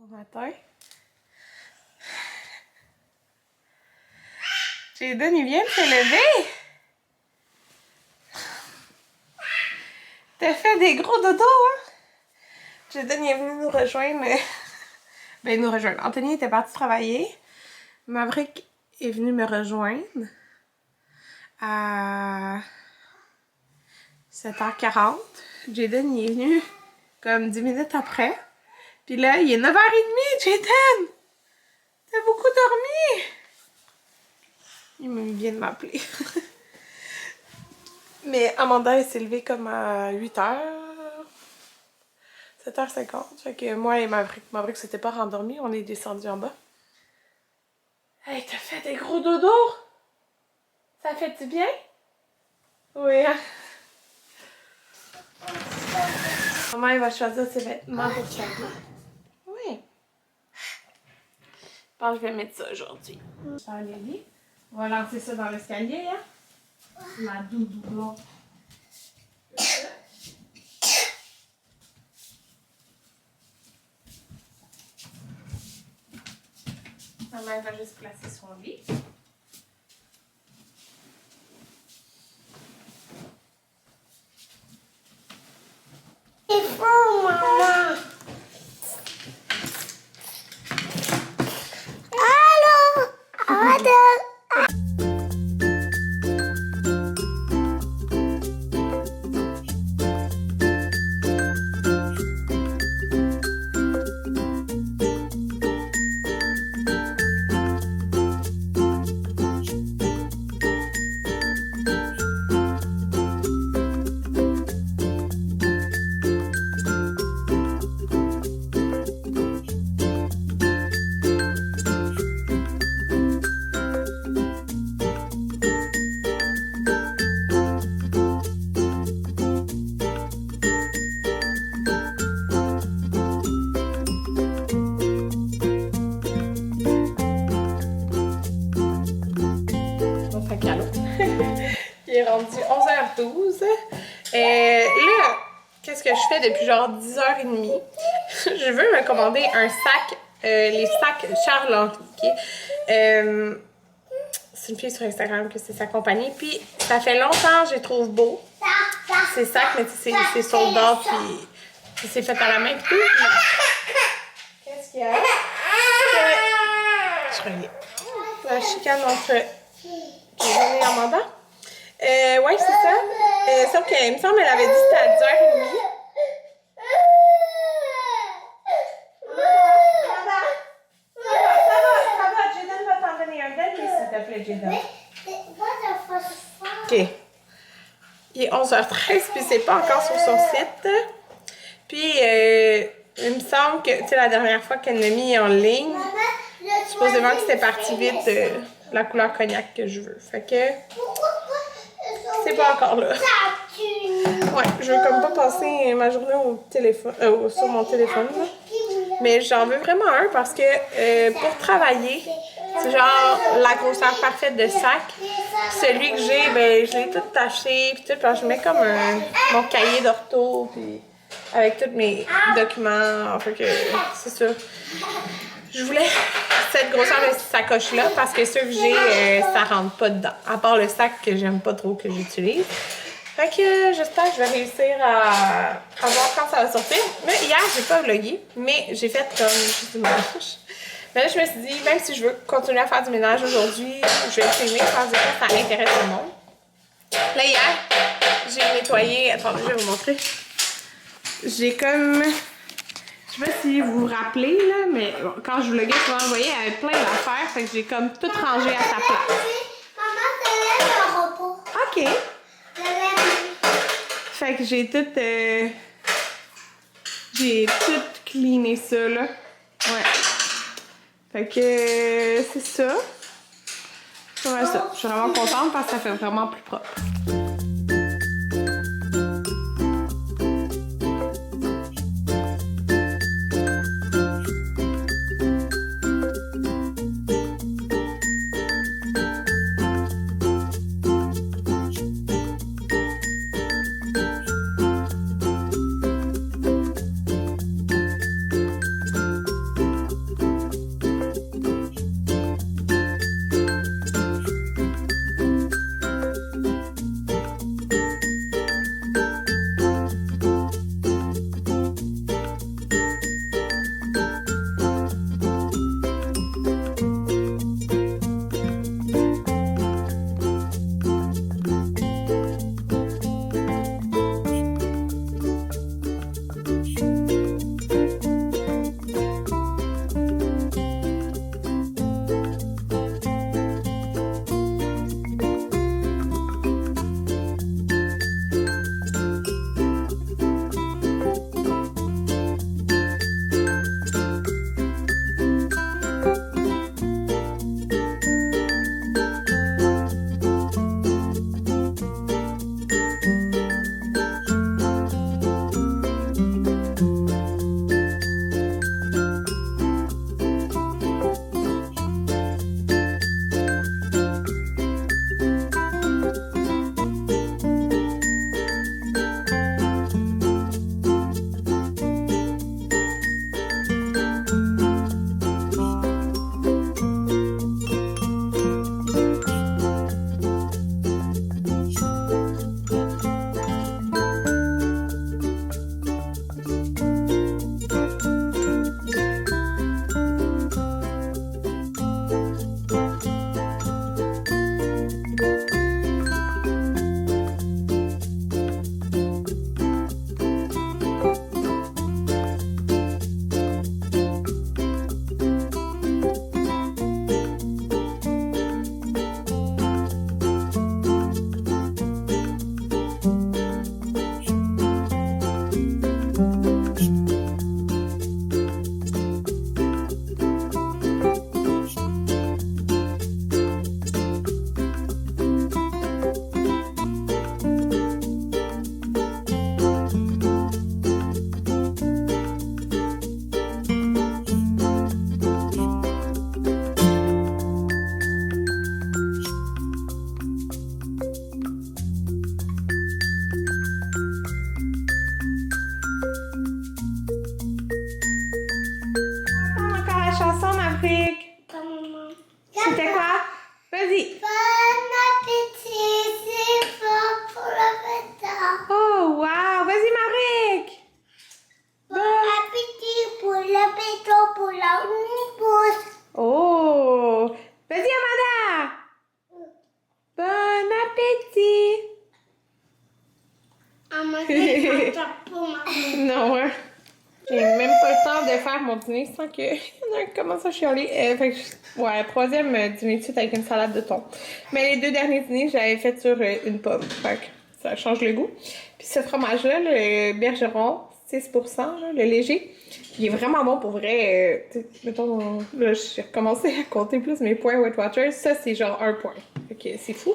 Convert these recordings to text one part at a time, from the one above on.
Bon matin. Jaden, il vient de se lever. T'as fait des gros dodos, hein? Jaden, il est venu nous rejoindre. Ben, nous rejoindre. Anthony était parti travailler. Maverick est venu me rejoindre à 7h40. Jaden, il est venu comme 10 minutes après. Puis là, il est 9h30, Jaden! T'as beaucoup dormi! Il vient de m'appeler. Mais Amanda, elle s'est levée comme à 8h. 7h50. Fait que moi et Maverick s'était pas rendormi. On est descendu en bas. Hey, t'as fait des gros dodos? Ça fait du bien? Oui, hein? Maman, elle va choisir ses vêtements pour chaque jour. Oui. Je pense que je vais mettre ça aujourd'hui. Je vais aller lit. On va lancer ça dans l'escalier, hein? La doudou blonde. Maman va juste placer son lit. C'est fou, maman! Allô? Allô? Il est rendu 11h12. Là, qu'est-ce que je fais depuis genre 10h30? Je veux me commander un sac, les sacs Charlotte. C'est une fille sur Instagram que c'est sa compagnie. Puis ça fait longtemps que je les trouve beaux. Ces sacs, mais c'est sold out, puis c'est fait à la main. Puis qu'est-ce qu'il y a? Je reviens. La chicane entre Jaden et Amanda. Ouais, c'est ça. Sauf qu'il me semble qu'elle avait dit que c'était à 10h30. Ça va, Jaden va t'en donner un bel s'il te plaît, Jaden. Ok. Il est 11h13, puis c'est pas encore sur son site. Puis, il me semble que, tu sais, la dernière fois qu'elle l'a mis en ligne, supposément que c'était parti vite la couleur cognac que je veux. Fait que c'est pas encore là. Ouais, je veux comme pas passer ma journée au téléphone, sur mon téléphone. Là. Mais j'en veux vraiment un parce que pour travailler, c'est genre la grosseur parfaite de sac. Celui que j'ai, ben je l'ai tout taché puis tout, parce que je mets comme mon cahier d'ortho puis avec tous mes documents. Fait que c'est ça. Je voulais cette grosseur de sacoche-là parce que ceux que j'ai, ça rentre pas dedans. À part le sac que j'aime pas trop que j'utilise. Fait que j'espère que je vais réussir à voir quand ça va sortir. Mais hier, j'ai pas vlogué, mais j'ai fait comme juste dimanche. Mais là, je me suis dit, même si je veux continuer à faire du ménage aujourd'hui, je vais filmer parce que ça intéresse tout le monde. Là, hier, j'ai nettoyé. Attendez, je vais vous montrer. J'ai comme... Je sais pas si vous vous rappelez, là, mais bon, quand je vloguais, souvent, vous voyez, il y avait plein d'affaires, fait que j'ai comme tout rangé à sa place. Maman, c'est le repos. OK. Fait que j'ai tout cleané ça, là. Ouais. Fait que c'est ça. C'est vraiment ça. Je suis vraiment contente parce que ça fait vraiment plus propre. chanson, Maverick? C'était quoi? Vas-y. Bon appétit, c'est fort pour le pétard. Oh, wow! Vas-y, Maverick! Bon appétit pour le pétard, pour l'omnibus. Oh! Vas-y, Amanda! Bon appétit! Amanda, c'est pour ma Non, hein? J'ai même pas le temps de faire mon dîner sans que y en a un qui commence à chialer. Fait que, ouais, troisième dîner de suite avec une salade de thon. Mais les 2 derniers dîners, j'avais fait sur une pomme. Fait que ça change le goût. Puis ce fromage-là, le Bergeron, 6%, là, le léger, il est vraiment bon pour vrai. Mettons, là, j'ai recommencé à compter plus mes points Weight Watchers. Ça, c'est genre 1 point. Fait que c'est fou.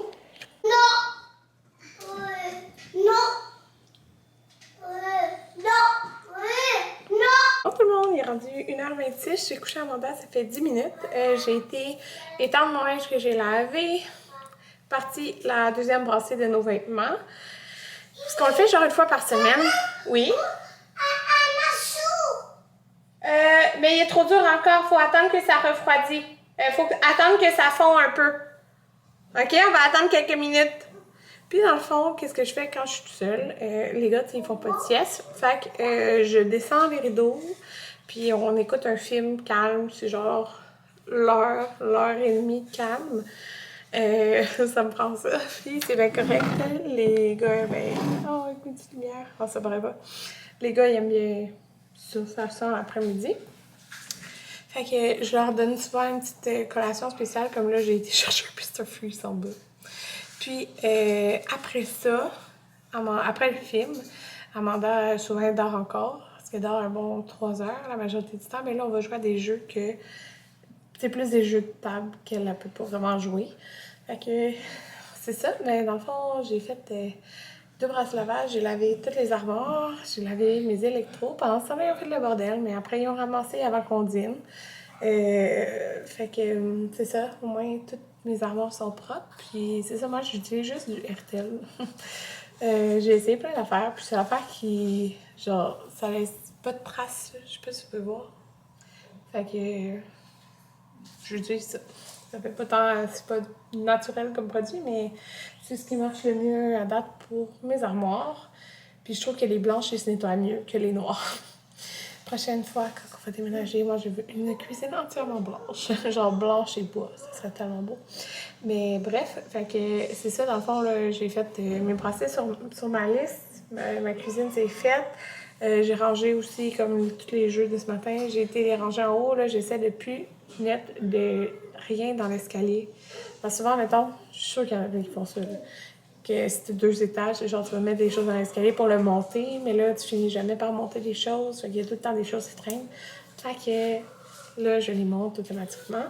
Non. Non. Non. Non. Bonjour tout le monde, il est rendu 1h26, je suis couchée à Amanda, ça fait 10 minutes. J'ai été étendre mon linge que j'ai lavé, partie la deuxième brassée de nos vêtements. Parce qu'on le fait genre une fois par semaine. Oui. Mais il est trop dur encore, faut attendre que ça refroidisse. Faut attendre que ça fond un peu. Ok, on va attendre quelques minutes. Puis dans le fond, qu'est-ce que je fais quand je suis toute seule? Les gars, ils font pas de sieste. Fait que je descends les rideaux, puis on écoute un film calme. C'est genre l'heure et demie calme. Ça me prend ça. Puis c'est bien correct. Les gars, ben... Oh, une petite lumière. Oh, ça paraît pas. Les gars, ils aiment bien ça, faire ça l'après-midi. Fait que je leur donne souvent une petite collation spéciale. Comme là, j'ai été chercher un Mr. Freeze en bas. Puis après ça, après le film, Amanda souvent dort encore, parce qu'elle dort un bon 3 heures la majorité du temps, mais là on va jouer à des jeux que c'est plus des jeux de table qu'elle ne peut pas vraiment jouer. Fait que c'est ça, mais dans le fond, j'ai fait 2 brasses lavages, j'ai lavé toutes les armoires, j'ai lavé mes électros. Pendant ce temps-là, ils ont fait le bordel, mais après ils ont ramassé avant qu'on dîne. Fait que c'est ça, au moins toutes mes armoires sont propres. Puis c'est ça, moi j'utilise juste du RTL. J'ai essayé plein d'affaires, puis c'est l'affaire qui, genre, ça laisse pas de traces, je sais pas si tu peux voir. Fait que j'utilise ça. Ça fait pas tant, c'est pas naturel comme produit, mais c'est ce qui marche le mieux à date pour mes armoires. Puis je trouve que les blanches, ils se nettoient mieux que les noires. Prochaine fois, quand on va déménager, moi, je veux une cuisine entièrement blanche. Genre blanche et bois, ça serait tellement beau. Mais bref, fait que c'est ça, dans le fond, là, j'ai fait mes brassées sur ma liste. Ma cuisine, c'est faite. J'ai rangé aussi, comme tous les jeux de ce matin, j'ai été les ranger en haut. Là, j'essaie de plus mettre de rien dans l'escalier. Parce que souvent, mettons, je suis sûre qu'il y en a qui font ça, là. Que c'était 2 étages, genre tu vas mettre des choses dans l'escalier pour le monter, mais là tu finis jamais par monter des choses, fait qu'il y a tout le temps des choses qui traînent. Fait que là je les monte automatiquement.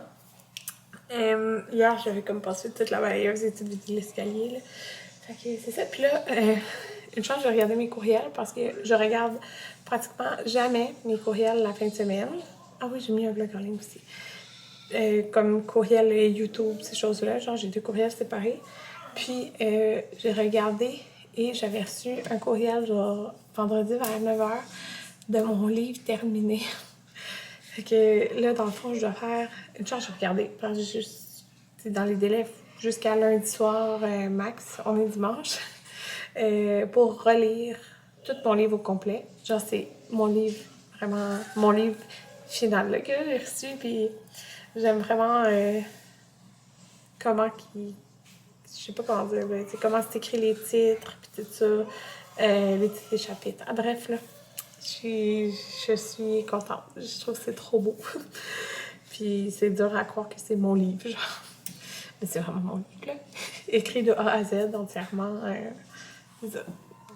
Hier j'avais comme passé toute la balayeuse et tout vidé l'escalier, là. Fait que c'est ça. Puis là, une chance je regardais mes courriels parce que je regarde pratiquement jamais mes courriels la fin de semaine. Ah oui, j'ai mis un vlog en ligne aussi. Comme courriel et YouTube, ces choses-là, genre j'ai 2 courriels séparés. Puis, j'ai regardé et j'avais reçu un courriel, genre, vendredi vers 9h, de mon livre terminé. Fait que là, dans le fond, je dois faire... Une chance, je regardais. Parce que juste, dans les délais jusqu'à lundi soir max, on est dimanche, pour relire tout mon livre au complet. Genre, c'est mon livre, vraiment, mon livre final, là, que j'ai reçu. Puis, j'aime vraiment comment qu'il... Je sais pas comment dire, mais comment c'est écrit les titres, puis tout ça, les titres des chapitres. Ah, bref, là, je suis contente. Je trouve que c'est trop beau. Puis c'est dur à croire que c'est mon livre, genre. Mais c'est vraiment mon livre, là. Écrit de A à Z, entièrement,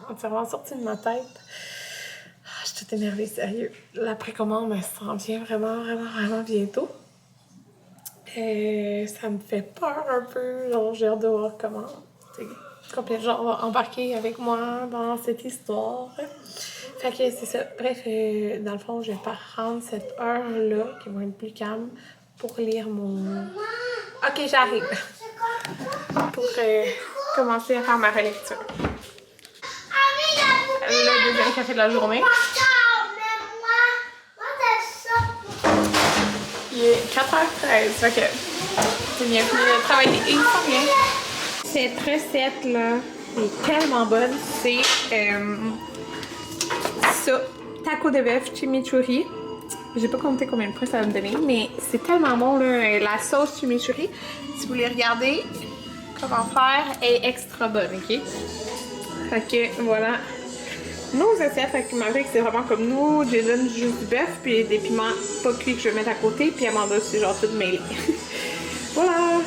entièrement sorti de ma tête. Je suis toute énervée, sérieux. La précommande s'en vient vraiment, vraiment, vraiment bientôt. Ça me fait peur un peu, genre j'ai hâte de voir comment combien de gens vont embarquer avec moi dans cette histoire. Fait que c'est ça. Bref, dans le fond, je vais pas prendre cette heure-là, qui va être plus calme, pour lire mon... Ok, j'arrive. Pour commencer à faire ma relecture. Le deuxième café de la journée. Il est 4h13, fait que c'est bien fini de travailler. Il sent bien. Cette recette-là est tellement bonne. C'est ça, taco de bœuf chimichurri. J'ai pas compté combien de points ça va me donner, mais c'est tellement bon, là, la sauce chimichurri. Si vous voulez regarder comment faire, est extra bonne, ok? Fait que voilà nos assiettes. Fait que malgré que c'est vraiment comme nous, j'ai donne juste du bœuf, puis des piments pas cuits que je vais mettre à côté, puis Amanda, c'est genre tout mêlé. Voilà!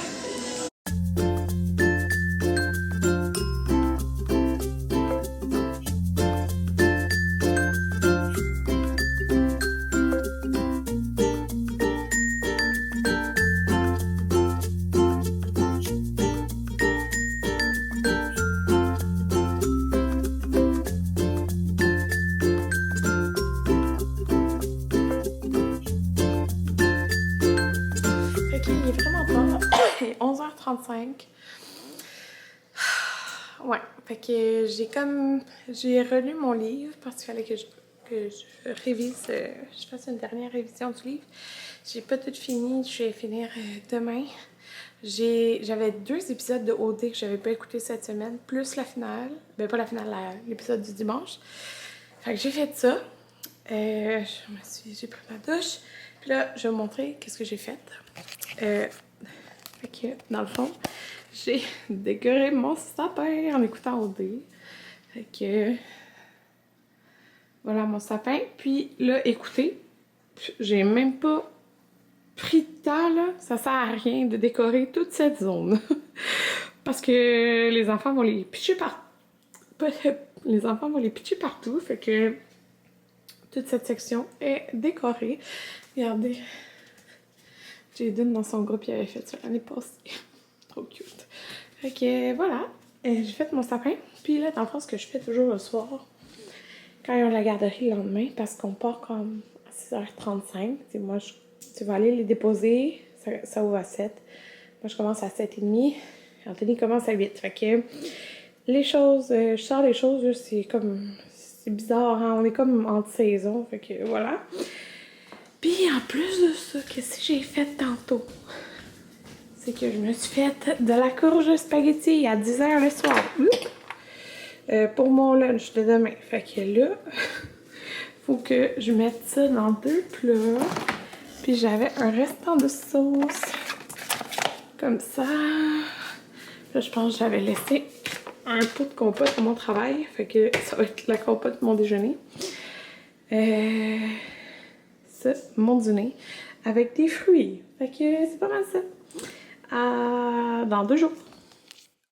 Il est vraiment pas. Il est 11h35. Ouais, fait que j'ai relu mon livre parce qu'il fallait que je révise, je fasse une dernière révision du livre. J'ai pas tout fini, je vais finir demain. J'avais 2 épisodes de OD que j'avais pas écouté cette semaine, plus la finale. Ben pas la finale, l'épisode du dimanche. Fait que j'ai fait ça. J'ai pris ma douche. Puis là, je vais vous montrer qu'est-ce que j'ai fait. Fait que, dans le fond, j'ai décoré mon sapin en écoutant OD. Fait que, voilà mon sapin. Puis là, écoutez, j'ai même pas pris de temps, là. Ça sert à rien de décorer toute cette zone. Parce que les enfants vont les pitcher les enfants vont les pitcher partout. Fait que toute cette section est décorée. Regardez. Jaden, dans son groupe, il avait fait ça l'année passée. Trop cute. Fait que voilà. J'ai fait mon sapin. Puis là, dans le fond, ce que je fais toujours le soir, quand ils ont la garderie le lendemain, parce qu'on part comme à 6h35. Moi, tu vas aller les déposer. Ça ouvre à 7. Moi, je commence à 7h30. Anthony commence à 8. Fait que les choses, je sors les choses, c'est comme... C'est bizarre, hein? On est comme en saison. Fait que voilà. Puis en plus de ça, qu'est-ce que j'ai fait tantôt? C'est que je me suis fait de la courge spaghetti à 10h le soir. Pour mon lunch de demain. Fait que là, faut que je mette ça dans 2 plats. Puis j'avais un restant de sauce. Comme ça. Là, je pense que j'avais laissé un pot de compote pour mon travail. Fait que ça va être la compote de mon déjeuner. Mon dîner avec des fruits. Fait que c'est pas mal ça. Dans 2 jours.